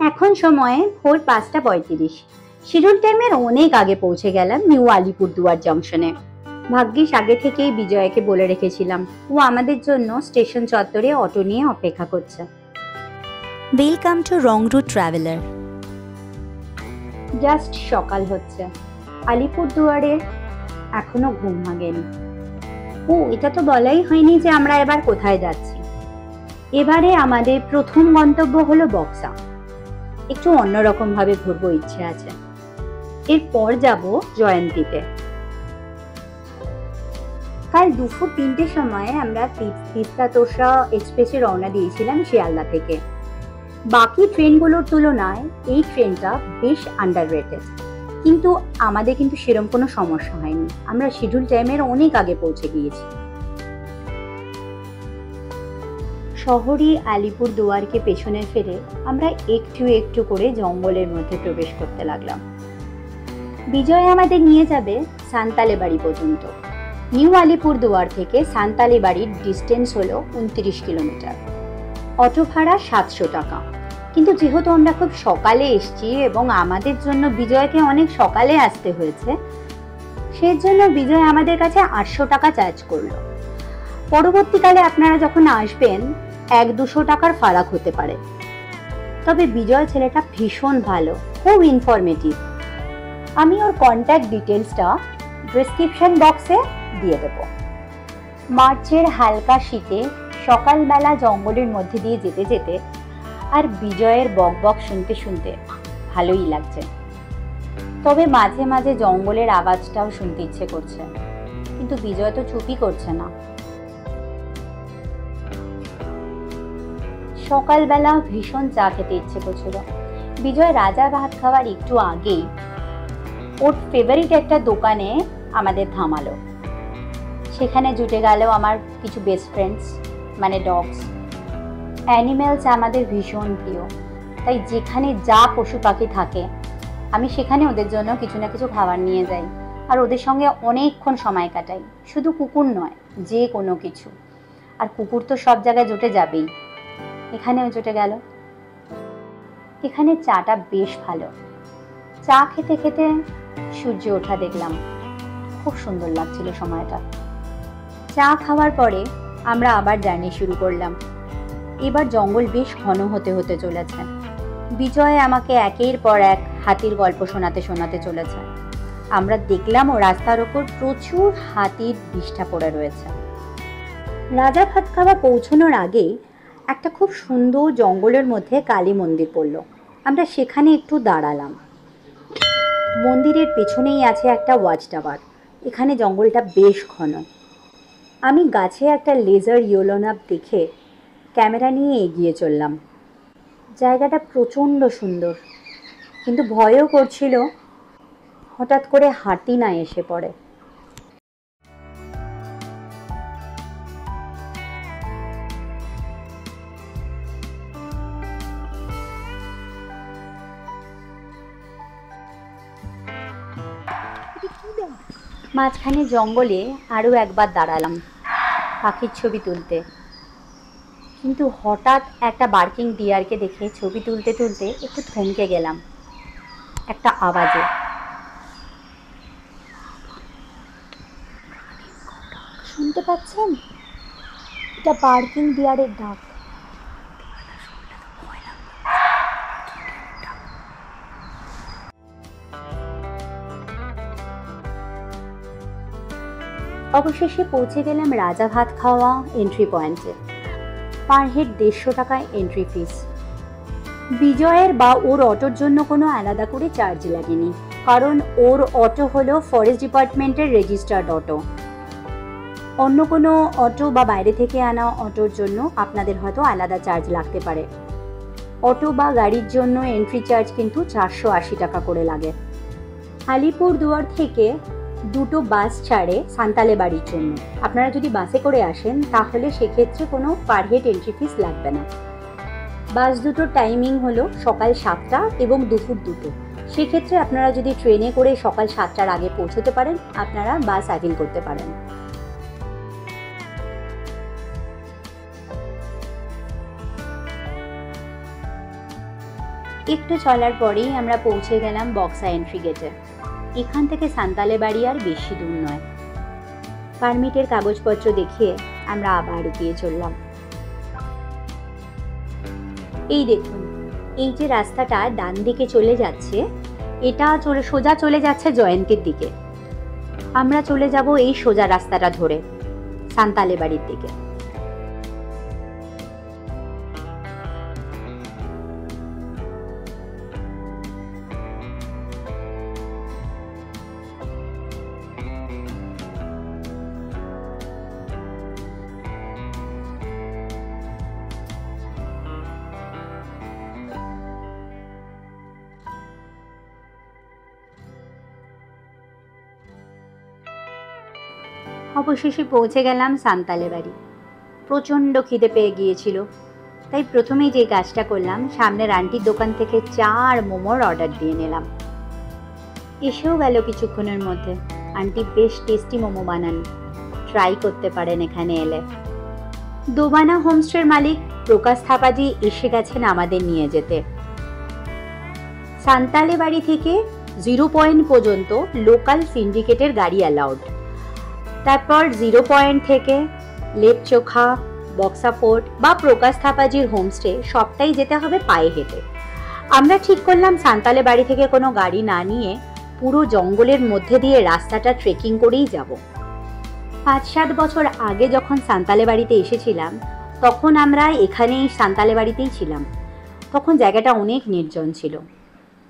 এখন সময় ভোর 5:35। শিডিউল টাইমের অনেক আগে পৌঁছে গেলাম নিউ আলিপুরদুয়ার জংশনে। ভাগ্যিস আগে থেকেই বিজয়কে বলে রেখেছিলাম, ও আমাদের জন্য স্টেশন চত্বরে অটো নিয়ে অপেক্ষা করছে। Welcome to wrong route traveller. Just সকাল হচ্ছে, আলিপুরদুয়ারের এখনো ঘুম ভাঙেনি। ও, এটা তো বলাই হয়নি যে আমরা এবার কোথায় যাচ্ছি। এবারে আমাদের প্রথম গন্তব্য হলো বক্সা। একটু অন্যরকম ভাবে ঘুরবো ইচ্ছে আছে। এরপর যাব জয়ন্তীতে। কাল দুপুর 3টের সময় আমরা তিস্তা তোষা এক্সপ্রেসে রওনা দিয়েছিলাম শিয়ালদা থেকে। বাকি ট্রেনগুলোর তুলনায় এই ট্রেনটা বেশ আন্ডাররেটেড, কিন্তু আমাদের কিন্তু সেরকম কোনো সমস্যা হয়নি। আমরা শিডিউল টাইমের অনেক আগে পৌঁছে গিয়েছি। শহরে আলিপুরদুয়ারকে পেছনে ফেলে আমরা একটু একটু করে জঙ্গলের মধ্যে প্রবেশ করতে লাগলাম। বিজয় আমাদের নিয়ে যাবে সান্তালে বাড়ি পর্যন্ত। নিউ আলিপুরদুয়ার থেকে সান্তালে বাড়ির ডিস্টেন্স হলো 29 কিলোমিটার। অটো ভাড়া 700 টাকা। কিন্তু যেহেতু আমরা খুব সকালে এসেছি এবং আমাদের জন্য বিজয়কে অনেক সকালে আসতে হয়েছে, সেজন্য বিজয় আমাদের কাছে 800 টাকা চার্জ করলো। পরবর্তীকালে আপনারা যখন আসবেন 100-200 টাকার ফারাক হতে পারে। তবে বিজয় ছেলেটা ভীষণ ভালো, খুব ইনফরমেটিভ। আমি ওর কন্ট্যাক্ট ডিটেলসটা ডেসক্রিপশন বক্সে দিয়ে দেব। মার্চের হালকা শীতে সকালবেলা জঙ্গলের মধ্যে দিয়ে যেতে যেতে আর বিজয়ের বকবক শুনতে শুনতে ভালোই লাগছে। তবে মাঝে মাঝে জঙ্গলের আওয়াজটাও শুনতে ইচ্ছে করছে, কিন্তু বিজয় তো চুপই করছে না। সকালবেলা ভীষণ চা খেতে ইচ্ছে করছিল। বিজয় রাজা ভাত খাওয়ার একটু আগেই ওর ফেভারিট একটা দোকানে আমাদের থামালো। সেখানে জুটে গেল আমার কিছু বেস্ট ফ্রেন্ডস, মানে ডগস। অ্যানিমেলস আমাদের ভীষণ প্রিয়, তাই যেখানে যা পশু পাখি থাকে আমি সেখানে ওদের জন্য কিছু না কিছু খাবার নিয়ে যাই আর ওদের সঙ্গে অনেকক্ষণ সময় কাটাই। শুধু কুকুর নয়, যে কোনো কিছু। আর কুকুর তো সব জায়গায় জুটে যাবেই, এখানেও জুটে গেল। এখানে চাটা বেশ ভালো। চা খেতে খেতে সূর্য ওঠা দেখলাম, খুব সুন্দর লাগছিল সময়টা। চা খাওয়ার পরে আমরা আবার জার্নি শুরু করলাম। এবার জঙ্গল বেশ ঘন হতে হতে চলেছে। বিজয় আমাকে একের পর এক হাতির গল্প শোনাতে শোনাতে চলেছে। আমরা দেখলাম ও রাস্তার ওপর প্রচুর হাতির বিষ্ঠা পড়ে রয়েছে। রাজা ভাত খাওয়া পৌঁছানোর আগে একটা খুব সুন্দর জঙ্গলের মধ্যে কালী মন্দির পড়ল। আমরা সেখানে একটু দাঁড়ালাম। মন্দিরের পেছনেই আছে একটা ওয়াচ টাওয়ার। এখানে জঙ্গলটা বেশ ঘন। আমি গাছে একটা লেজার ইয়েলোনাপ দেখে ক্যামেরা নিয়ে এগিয়ে চললাম। জায়গাটা প্রচণ্ড সুন্দর, কিন্তু ভয়ও করছিল হঠাৎ করে হাতি না এসে পড়ে। মাঝখানে জঙ্গলে আরও একবার দাঁড়ালাম পাখির ছবি তুলতে, কিন্তু হঠাৎ একটা বার্কিং ডিয়ারকে দেখে ছবি তুলতে তুলতে একটু থমকে গেলাম একটা আওয়াজে। শুনতে পাচ্ছেন? এটা বার্কিং ডিয়ারের ডাক। অবশেষে পৌঁছে গেলাম রাজা ভাত খাওয়া এন্ট্রি পয়েন্টে। পার হেড 150 টাকায় এন্ট্রি ফিস। বিজয়ের বা ওর অটোর জন্য কোনো আলাদা করে চার্জ লাগেনি, কারণ ওর অটো হলো ফরেস্ট ডিপার্টমেন্টের রেজিস্টার্ড অটো। অন্য কোনো অটো বা বাইরে থেকে আনা অটোর জন্য আপনাদের হয়তো আলাদা চার্জ লাগতে পারে। অটো বা গাড়ির জন্য এন্ট্রি চার্জ কিন্তু 480 টাকা করে লাগে। আলিপুরদুয়ার থেকে 2টো বাস ছাড়ে সান্তালে বাড়ির জন্য। আপনারা যদি বাসে করে আসেন তাহলে সেক্ষেত্রে কোনো পার হেড এন্ট্রি ফিস লাগবে না। বাস দুটোর টাইমিং হলো সকাল 7টা এবং দুপুর 2টো। সেক্ষেত্রে আপনারা যদি ট্রেনে করে সকাল 7টার আগে পৌঁছতে পারেন, আপনারা বাস অ্যাভেল করতে পারেন। একটু চলার পরেই আমরা পৌঁছে গেলাম বক্সা এন্ট্রি গেটে। এখান থেকে সান্তালে বাড়ি আর বেশি দূর নয়। পারমিটের কাগজপত্র দেখিয়ে আমরা আবার এগিয়ে চললাম। এই দেখুন, এই যে রাস্তাটা ডান দিকে চলে যাচ্ছে, এটা সোজা চলে যাচ্ছে জয়ন্তীর দিকে। আমরা চলে যাব এই সোজা রাস্তাটা ধরে সান্তালে বাড়ির দিকে। অবশেষে পৌঁছে গেলাম সান্তালে বাড়ি। প্রচণ্ড খিদে পেয়ে গিয়েছিল, তাই প্রথমেই যে কাজটা করলাম, সামনের আন্টির দোকান থেকে চা আর মোমোর অর্ডার দিয়ে নিলাম। এসেও গেল কিছুক্ষণের মধ্যে। আন্টি বেশ টেস্টি মোমো বানান, ট্রাই করতে পারেন এখানে এলে। দোবানা হোমস্টের মালিক প্রকাশ থাপাজি এসে গেছেন আমাদের নিয়ে যেতে। সান্তালে বাড়ি থেকে 0 পয়েন্ট পর্যন্ত লোকাল সিন্ডিকেটের গাড়ি অ্যালাউড। তারপর 0 পয়েন্ট থেকে লেপচোখা, বক্সা ফোর্ট বা প্রকাশ থাপাজির হোমস্টে সবটাই যেতে হবে পায়ে হেঁটে। আমরা ঠিক করলাম সান্তালে বাড়ি থেকে কোনো গাড়ি না নিয়ে পুরো জঙ্গলের মধ্যে দিয়ে রাস্তাটা ট্রেকিং করেই যাব। 5-7 বছর আগে যখন সান্তালে বাড়িতে এসেছিলাম, তখন আমরা এখানেই সান্তালে বাড়িতেই ছিলাম। তখন জায়গাটা অনেক নির্জন ছিল,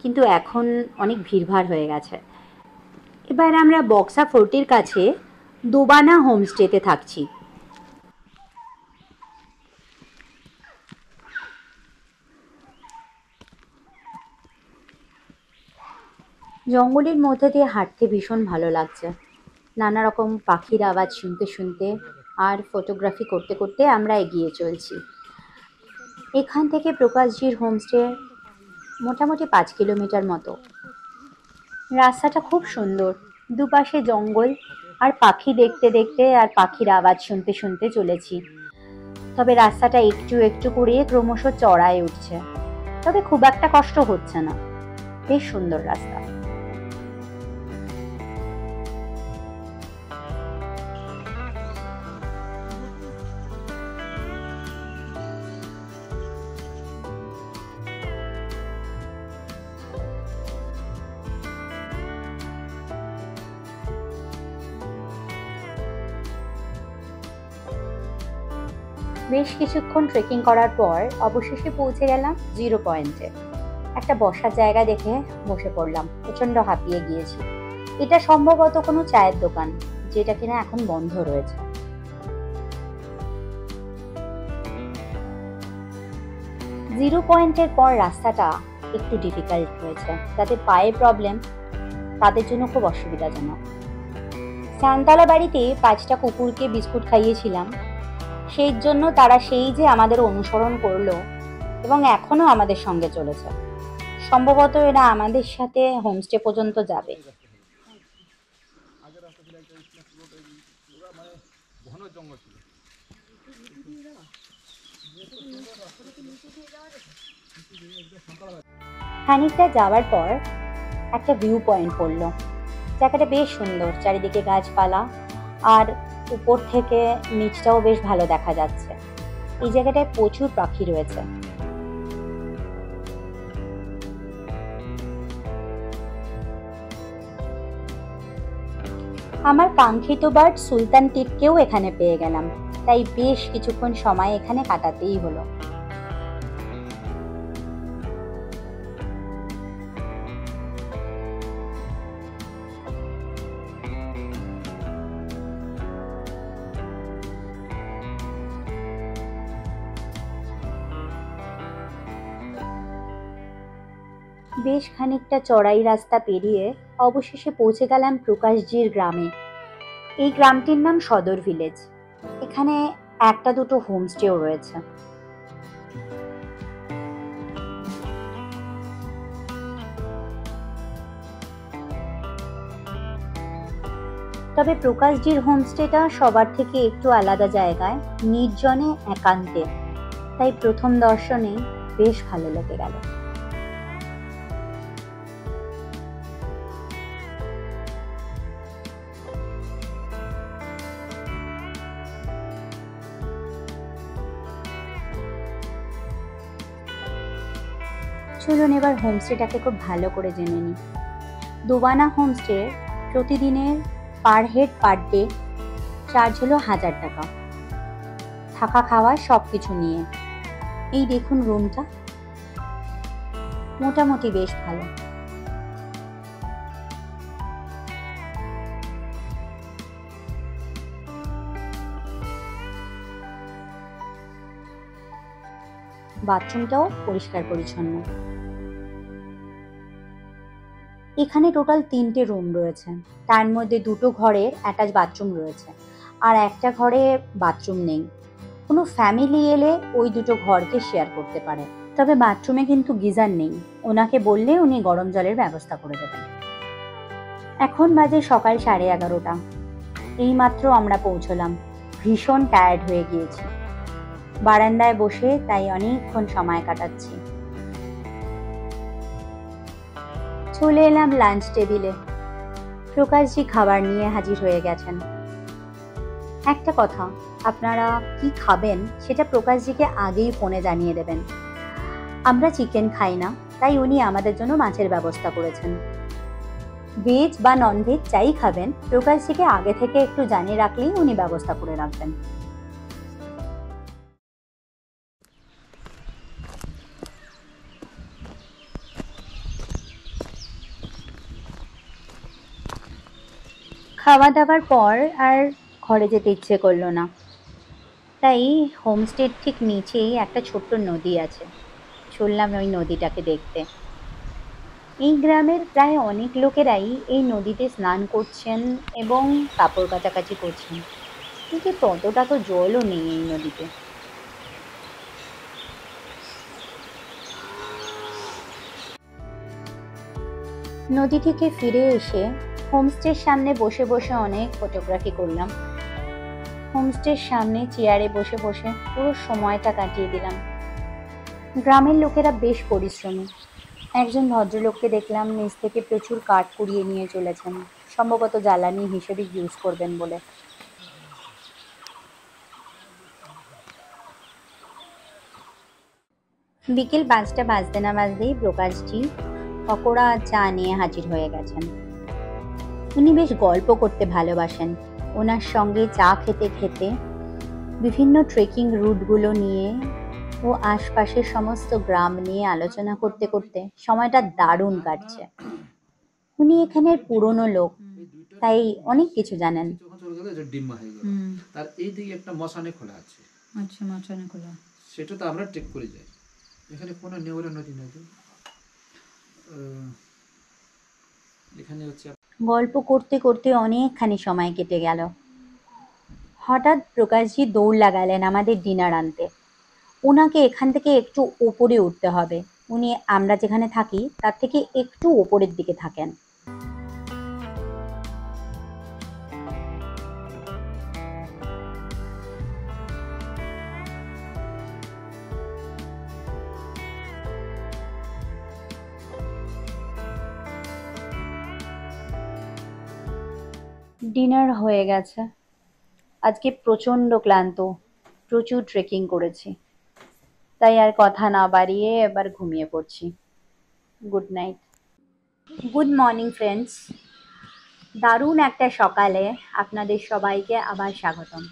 কিন্তু এখন অনেক ভিড়ভাড় হয়ে গেছে। এবার আমরা বক্সা ফোর্টের কাছে দোবানা হোমস্টেতে থাকছি। জঙ্গলের মধ্যে দিয়ে হাঁটতে ভীষণ ভালো লাগছে। নানা রকম পাখির আওয়াজ শুনতে শুনতে আর ফটোগ্রাফি করতে করতে আমরা এগিয়ে চলছি। এখান থেকে প্রকাশজির হোমস্টে মোটামুটি 5 কিলোমিটার মতো। রাস্তাটা খুব সুন্দর, দুপাশে জঙ্গল আর পাখি দেখতে দেখতে আর পাখির আওয়াজ শুনতে শুনতে চলেছি। তবে রাস্তাটা একটু একটু করে ক্রমশ চড়ায় উঠছে, তবে খুব একটা কষ্ট হচ্ছে না। বেশ সুন্দর রাস্তা। বেশ কিছুক্ষণ ট্রেকিং করার পর অবশেষে পৌঁছে গেলাম 0 পয়েন্টে। একটা বসার জায়গা দেখে বসে পড়লাম, প্রচণ্ড হাঁপিয়ে গিয়েছি। এটা সম্ভবত কোনো চায়ের দোকান, যেটা কিনা এখন বন্ধ রয়েছে। জিরো পয়েন্টের পর রাস্তাটা একটু ডিফিকাল্ট হয়েছে। যাদের পায়ে প্রবলেম, তাদের জন্য খুব অসুবিধাজনক। সান্তালা বাড়িতে 5টা কুকুরকে বিস্কুট খাইয়েছিলাম, সেই জন্য তারা সেই যে আমাদের অনুসরণ করলো এবং এখনো আমাদের সঙ্গে চলেছে। সম্ভবত এরা আমাদের সাথে হোমস্টে পর্যন্ত যাবে। খানিকটা যাওয়ার পর একটা ভিউ পয়েন্ট পড়লো। জায়গাটা বেশ সুন্দর, চারিদিকে গাছপালা আর উপর থেকে নিচটাও বেশ ভালো দেখা যাচ্ছে। এই জায়গাটায় প্রচুর পাখি রয়েছে। আমার কাঙ্ক্ষিত বার্ড সুলতান টিটকেও এখানে পেয়ে গেলাম, তাই বেশ কিছুক্ষণ সময় এখানে কাটাতেই হলো। বেশ খানিকটা চড়াই রাস্তা পেরিয়ে অবশেষে পৌঁছে গেলাম প্রকাশজির গ্রামে। এই গ্রামটির নাম সদর ভিলেজ। এখানে 1-2 হোমস্টেও রয়েছে। তবে প্রকাশজির হোমস্টেটা সবার থেকে একটু আলাদা জায়গায়, নির্জনে একান্তে, তাই প্রথম দর্শনে বেশ ভালো লেগে গেল। চলুন এবার হোমস্টেটাকে খুব ভালো করে জেনে নিই। দুবানা হোমস্টে প্রতিদিনের per head per day charge হলো 1000 টাকা, থাকা খাওয়া সব কিছু নিয়ে। এই দেখুন রুমটা, মোটামুটি বেশ ভালো। বাথরুমটাও পরিষ্কার পরিচ্ছন্ন। এখানে টোটাল 3টে রুম রয়েছে, তার মধ্যে 2টো ঘরের অ্যাটাচ বাথরুম রয়েছে আর একটা ঘরে বাথরুম নেই। কোনো ফ্যামিলি এলে ওই 2টো ঘরকে শেয়ার করতে পারে, তবে বাথরুমে কিন্তু গিজার নেই। ওনাকে বললে উনি গরম জলের ব্যবস্থা করে দেবেন। এখন বাজে সকাল 11:30। এইমাত্র আমরা পৌঁছলাম, ভীষণ টায়ার্ড হয়ে গিয়েছি। বারান্দায় বসে তাই অনেকক্ষণ সময় কাটাচ্ছি। চলে এলাম লাঞ্চ টেবিলে। প্রকাশজি খাবার নিয়ে হাজির হয়ে গেছেন। একটা কথা, আপনারা কি খাবেন সেটা প্রকাশজিকে আগেই ফোনে জানিয়ে দেবেন। আমরা চিকেন খাই না, তাই উনি আমাদের জন্য মাছের ব্যবস্থা করেছেন। ভেজ বা ননভেজ যাই খাবেন, প্রকাশজিকে আগে থেকে একটু জানিয়ে রাখলেই উনি ব্যবস্থা করে রাখবেন। খাওয়া দাওয়ার পর আর ঘরে যেতে ইচ্ছে করলো না, তাই হোমস্টের ঠিক নিচেই একটা ছোট্ট নদী আছে। চললাম ওই নদীটাকে দেখতে। এই গ্রামের প্রায় অনেক লোকেরাই এই নদীতে স্নান করছেন এবং কাপড় কাচাকাচি করছেন, কিন্তু ততটা তো জলও নেই এই নদীতে। নদী থেকে ফিরে এসে হোমস্টের সামনে বসে বসে অনেক ফটোগ্রাফি করলাম। হোমস্টের সামনে চেয়ারে বসে বসে পুরো সময়টা কাটিয়ে দিলাম। গ্রামের লোকেরা বেশ পরিশ্রমী। একজন ভদ্রলোককে দেখলাম নিচ থেকে প্রচুর কাঠ কুড়িয়ে নিয়ে চলেছেন, সম্ভবত জ্বালানি হিসেবে ইউজ করবেন বলে। বিকেল 5টা বাজতে না বাজতেই প্রকাশজি পকোড়া আর চা নিয়ে হাজির হয়ে গেছেন। উনি বেশ গল্প করতে ভালোবাসেন। ওনার সঙ্গে চা খেতে খেতে বিভিন্ন ট্রেকিং রুটগুলো নিয়ে ও আশপাশের সমস্ত গ্রাম নিয়ে আলোচনা করতে করতে সময়টা দারুণ কাটছে। উনি এখানের পুরনো লোক, তাই অনেক কিছু জানেন। ডিম্মা হয়ে গেল, তার এই দিকে একটা মশানে খোলা আছে। আচ্ছা, মশানে খোলা, সেটা তো আমরা ট্রেক করে যাই। এখানে কোনো নেওরা নদী নেই। এখানে হচ্ছে গল্প করতে করতে অনেকখানি সময় কেটে গেল। হঠাৎ প্রকাশজি দৌড় লাগালেন আমাদের ডিনার আনতে। ওনাকে এখান থেকে একটু ওপরে উঠতে হবে। উনি আমরা যেখানে থাকি তার থেকে একটু ওপরের দিকে থাকেন। ডিনার হয়ে গেছে। আজকে প্রচণ্ড ক্লান্ত, প্রচুর ট্রেকিং করেছি, তাই আর কথা না বাড়িয়ে এবার ঘুমিয়ে পড়ছি। Good night. Good morning friends. দারুণ একটা সকালে আপনাদের সবাইকে আবার স্বাগতম।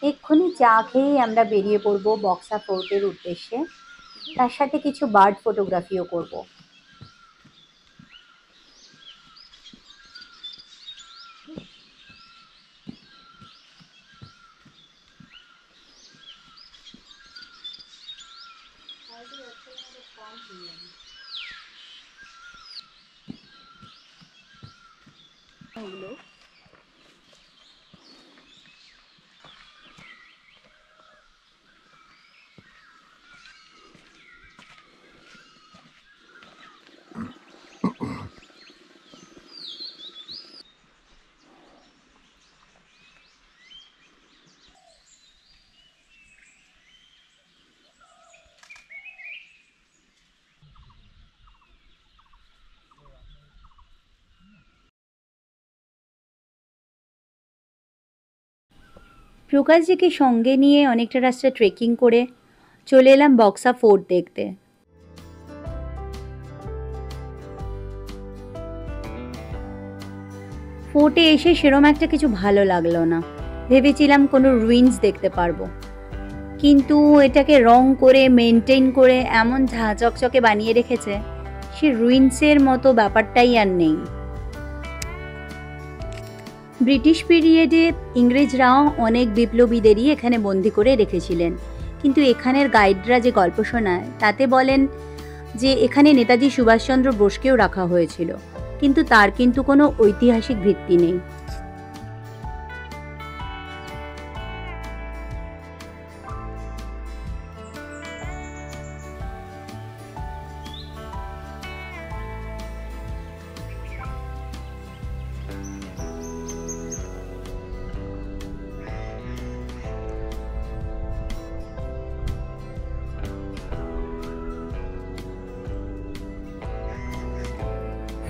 এক্ষুনি চা খেয়েই আমরা বেরিয়ে পড়ব বক্সা ফোর্টের উদ্দেশ্যে। তার সাথে কিছু বার্ড ফটোগ্রাফিও করব। প্রকাশজিকে সঙ্গে নিয়ে অনেকটা রাস্তা ট্রেকিং করে চলে এলাম বক্সা ফোর্ট দেখতে। ফোর্টে এসে সেরম একটা কিছু ভালো লাগলো না। ভেবেছিলাম কোনো রুইন্স দেখতে পারবো, কিন্তু এটাকে রং করে মেনটেন করে এমন ঝাঁচকচকে বানিয়ে রেখেছে, সে রুইন্সের মতো ব্যাপারটাই আর নেই। ব্রিটিশ পিরিয়ডে ইংরেজরাও অনেক বিপ্লবীদেরই এখানে বন্দি করে রেখেছিলেন, কিন্তু এখানের গাইডরা যে গল্প শোনায় তাতে বলেন যে এখানে নেতাজি সুভাষচন্দ্র বোসকেও রাখা হয়েছিল, কিন্তু তার কিন্তু কোনো ঐতিহাসিক ভিত্তি নেই।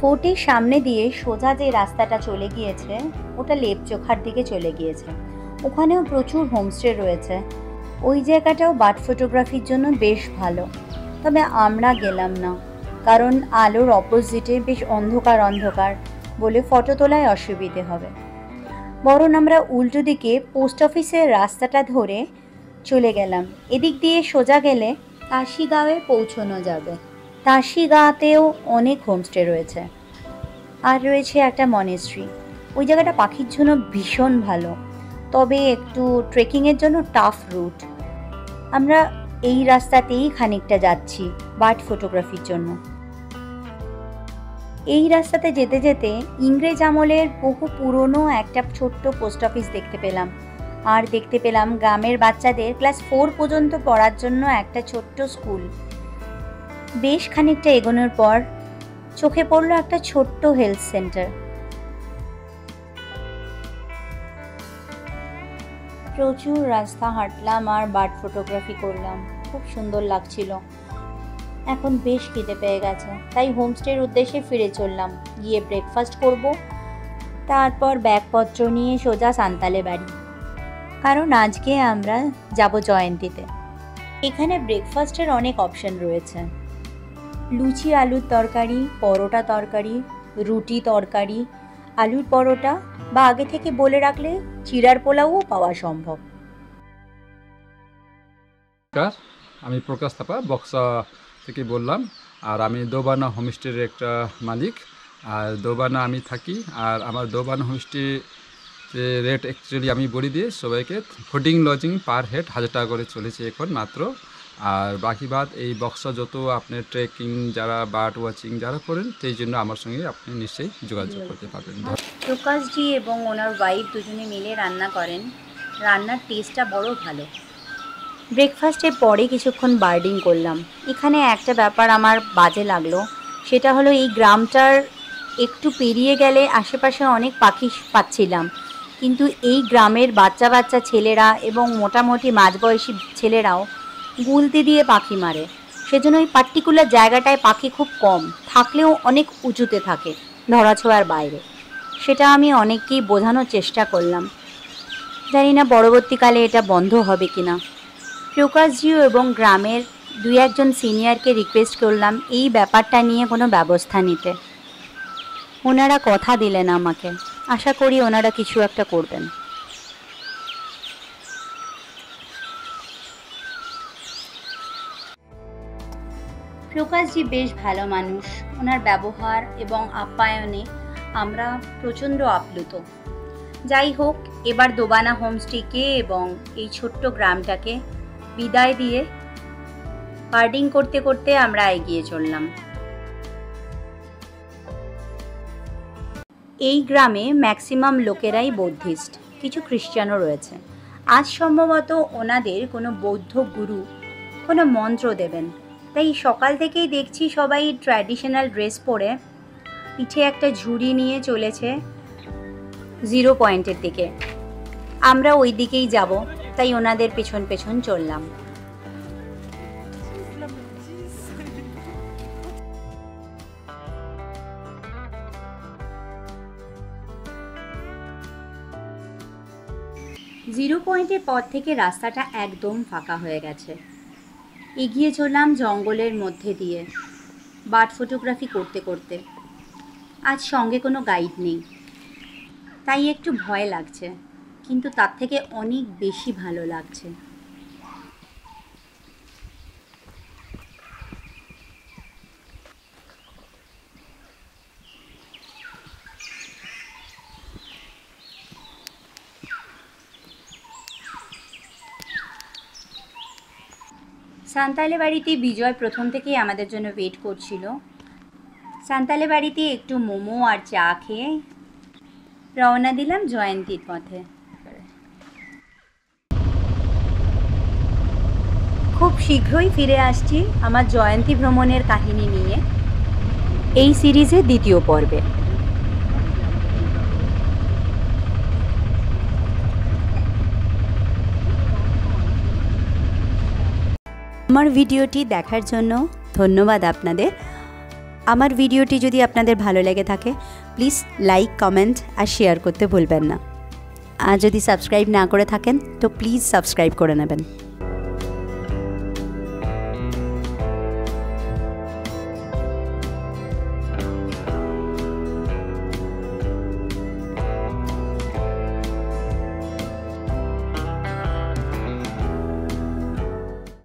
ফোর্টের সামনে দিয়ে সোজা যে রাস্তাটা চলে গিয়েছে ওটা লেপচোখার দিকে চলে গিয়েছে। ওখানেও প্রচুর হোমস্টে রয়েছে। ওই জায়গাটাও বার্ড ফটোগ্রাফির জন্য বেশ ভালো, তবে আমরা গেলাম না, কারণ আলোর অপোজিটে বেশ অন্ধকার অন্ধকার বলে ফটো তোলায় অসুবিধে হবে। বরং আমরা উল্টো দিকে পোস্ট অফিসের রাস্তাটা ধরে চলে গেলাম। এদিক দিয়ে সোজা গেলে তাসিগাঁওয়ে পৌঁছানো যাবে। তাসিগাঁওতেও অনেক হোমস্টে রয়েছে, আর রয়েছে একটা মনেস্ট্রি। ওই জায়গাটা পাখির জন্য ভীষণ ভালো, তবে একটু ট্রেকিংয়ের জন্য টাফ রুট। আমরা এই রাস্তাতেই খানিকটা যাচ্ছি বার্ড ফটোগ্রাফির জন্য। এই রাস্তাতে যেতে যেতে ইংরেজ আমলের বহু পুরনো একটা ছোট্ট পোস্ট অফিস দেখতে পেলাম, আর দেখতে পেলাম গ্রামের বাচ্চাদের ক্লাস 4 পর্যন্ত পড়ার জন্য একটা ছোট্ট স্কুল। বেশ খানিকটা এগোনোর পর চোখে পড়লো একটা ছোট্ট হেলথ সেন্টার। প্রচুর রাস্তা হাঁটলাম আর বার্ড ফটোগ্রাফি করলাম, খুব সুন্দর লাগছিল। এখন বেশ খিদে পেয়ে গেছে, তাই হোমস্টের উদ্দেশ্যে ফিরে চললাম। গিয়ে ব্রেকফাস্ট করব, তারপর ব্যাগপত্র নিয়ে সোজা সান্তালে বাড়ি, কারণ আজকে আমরা যাব জয়ন্তীতে। এখানে ব্রেকফাস্টের অনেক অপশন রয়েছে, লুচি আলুর তরকারি, পরোটা তরকারি, রুটি তরকারি, আলুর পরোটা, বা আগে থেকে বলে রাখলে চিড়ার পোলাওও পাওয়া সম্ভব। আমি প্রকাশ থাপা বক্সা থেকে বললাম, আর আমি দোবানা হোমস্টের একটা মালিক। আর দোবানা আমি থাকি, আর আমার দোবানা হোমস্টে রেট অ্যাকচুয়ালি আমি বলে দিয়ে সবাইকে ফুডিং লজিং পার হেড 1000 টাকা করে চলেছে এখন মাত্র। আর বাকি বাদ এই বক্সা যত আপনার ট্রেকিং যারা বার্ড ওয়াচিং যারা করেন, সেই জন্য আমার সঙ্গে আপনি নিশ্চয়ই যোগাযোগ করতে পারবেন। প্রকাশজি এবং ওনার ওয়াইফ দুজনে মিলে রান্না করেন, রান্নার টেস্টটা বড় ভালো। ব্রেকফাস্টের পরে কিছুক্ষণ বার্ডিং করলাম। এখানে একটা ব্যাপার আমার বাজে লাগলো, সেটা হলো এই গ্রামটার একটু পেরিয়ে গেলে আশেপাশে অনেক পাখি পাচ্ছিলাম, কিন্তু এই গ্রামের বাচ্চা বাচ্চা ছেলেরা এবং মোটামুটি মাঝবয়সী ছেলেরাও গুলতি দিয়ে পাখি মারে। সেজন্য ওই পার্টিকুলার জায়গাটায় পাখি খুব কম, থাকলেও অনেক উঁচুতে থাকে, ধরাছোঁয়ার বাইরে। সেটা আমি অনেককেই বোঝানোর চেষ্টা করলাম, জানি না পরবর্তীকালে এটা বন্ধ হবে কিনা। প্রকাশজিও এবং গ্রামের 2-1 সিনিয়রকে রিকোয়েস্ট করলাম এই ব্যাপারটা নিয়ে কোনো ব্যবস্থা নিতে। ওনারা কথা দিলেন আমাকে, আশা করি ওনারা কিছু একটা করবেন। প্রকাশজি বেশ ভালো মানুষ, ওনার ব্যবহার এবং আপ্যায়নে আমরা প্রচণ্ড আপ্লুত। যাই হোক, এবার দোবানা হোমস্টেকে এবং এই ছোট্ট গ্রামটাকে বিদায় দিয়ে বার্ডিং করতে করতে আমরা এগিয়ে চললাম। এই গ্রামে ম্যাক্সিমাম লোকেরাই বৌদ্ধিস্ট, কিছু খ্রিস্টানও রয়েছে। আজ সম্ভবত ওনাদের কোনো বৌদ্ধ গুরু কোনো মন্ত্র দেবেন, তাই সকাল থেকেই দেখছি সবাই ট্র্যাডিশনাল ড্রেস পরে পিঠে একটা ঝুড়ি নিয়ে চলেছে 0 পয়েন্টের দিকে। আমরা ওই দিকেই যাব, তাই ওনাদের পেছন পেছন চললাম। জিরো পয়েন্টের পর থেকে রাস্তাটা একদম ফাঁকা হয়ে গেছে। এগিয়ে চললাম জঙ্গলের মধ্যে দিয়ে বার্ড ফটোগ্রাফি করতে করতে। আজ সঙ্গে কোনো গাইড নেই, তাই একটু ভয় লাগছে, কিন্তু তার থেকে অনেক বেশি ভালো লাগছে। সান্তালে বাড়িতে বিজয় প্রথম থেকেই আমাদের জন্য ওয়েট করছিল। সান্তালে বাড়িতে একটু মোমো আর চা খেয়ে রওনা দিলাম জয়ন্তীর পথে। খুব শীঘ্রই ফিরে আসছি আমার জয়ন্তী ভ্রমণের কাহিনী নিয়ে এই সিরিজের দ্বিতীয় পর্বে। আমার ভিডিওটি দেখার জন্য ধন্যবাদ আপনাদের। আমার ভিডিওটি যদি আপনাদের ভালো লেগে থাকে প্লিজ লাইক, কমেন্ট আর শেয়ার করতে ভুলবেন না। আর যদি সাবস্ক্রাইব না করে থাকেন তো প্লিজ সাবস্ক্রাইব করে নেবেন।